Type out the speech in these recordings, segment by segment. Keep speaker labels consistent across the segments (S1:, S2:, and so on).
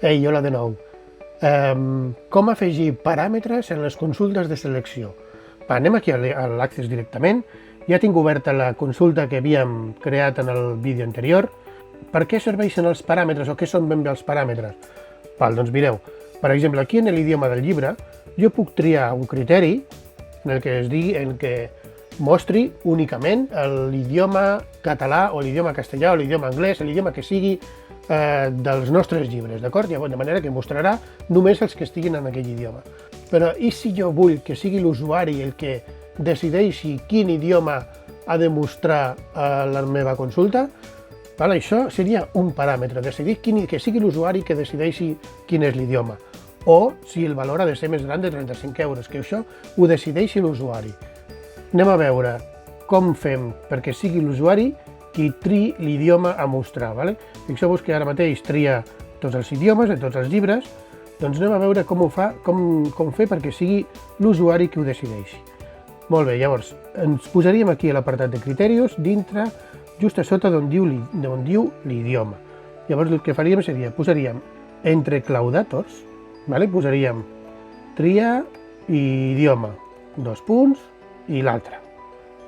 S1: Ei, hola de nou. Com afegir paràmetres en les consultes de selecció? Anem aquí a l'Access directament. Ja tinc oberta la consulta que havíem creat en el vídeo anterior. Per què serveixen els paràmetres o què són ben bé els paràmetres? Doncs mireu, per exemple, aquí en l'idioma del llibre jo puc triar un criteri en què mostri únicament l'idioma català o l'idioma castellà o l'idioma anglès, l'idioma que sigui dels nostres llibres, d'acord? De manera que mostrarà només els que estiguin en aquell idioma. Però i si jo vull que sigui l'usuari el que decideixi quin idioma ha de mostrar a la meva consulta? Això seria un paràmetre, decidir que sigui l'usuari que decideixi quin és l'idioma. O si el valor ha de ser més gran de 35 euros, que això ho decideixi l'usuari. Anem a veure com fem perquè sigui l'usuari qui triï l'idioma a mostrar. Fixeu-vos que ara mateix tria tots els idiomes de tots els llibres, doncs anem a veure com fer perquè sigui l'usuari qui ho decideixi. Molt bé, llavors ens posaríem aquí a l'apartat de criteris, dintre, just a sota d'on diu l'idioma. Llavors el que faríem seria, posaríem entre claudators, posaríem tria i idioma, 2 punts, i l'altre.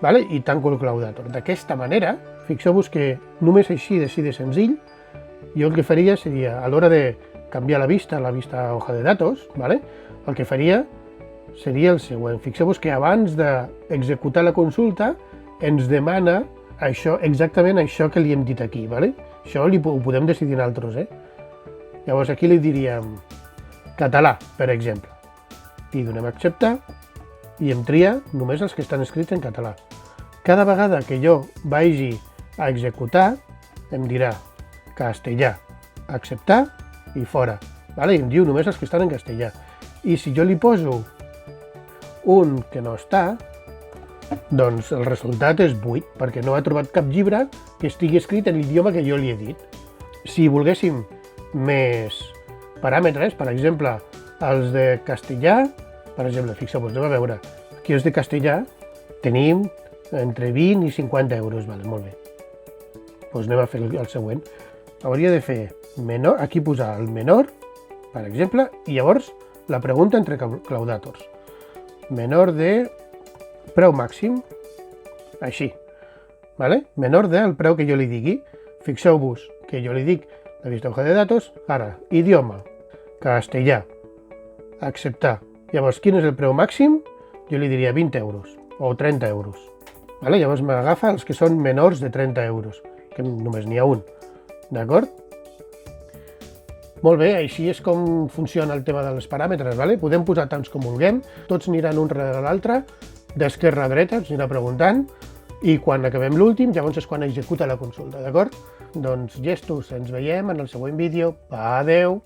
S1: I tanco el claudator. D'aquesta manera, fixeu-vos que només així de senzill, jo el que faria seria, a l'hora de canviar la vista hoja de datos, el que faria seria el següent. Fixeu-vos que abans d'executar la consulta ens demana exactament això que li hem dit aquí. Això ho podem decidir nosaltres. Llavors aquí li diríem català, per exemple. I donem a acceptar i em tria només els que estan escrits en català. Cada vegada que jo vagi a executar, em dirà castellà, acceptar i fora. I em diu només els que estan en castellà. I si jo li poso un que no està, doncs el resultat és buit, perquè no ha trobat cap llibre que estigui escrit en l'idioma que jo li he dit. Si volguéssim més paràmetres, per exemple, els de castellà, per exemple, fixeu-vos, anem a veure, aquí els de castellà tenim entre 20 i 50 euros, molt bé. Doncs anem a fer el següent. Hauria de fer menor, aquí posar el menor, per exemple, i llavors la pregunta entre claudators. Menor de preu màxim, així, menor del preu que jo li digui. Fixeu-vos que jo li dic la vista hoja de datos, ara, idioma, castellà, acceptar. Llavors, quin és el preu màxim? Jo li diria 20 euros o 30 euros. Llavors m'agafa els que són menors de 30 euros, que només n'hi ha un. D'acord? Molt bé, així és com funciona el tema dels paràmetres. Podem posar tants com vulguem, tots aniran un darrere l'altre, d'esquerra a dreta, ens anirà preguntant, i quan acabem l'últim, llavors és quan executa la consulta, d'acord? Doncs gestos, ens veiem en el següent vídeo. Adeu!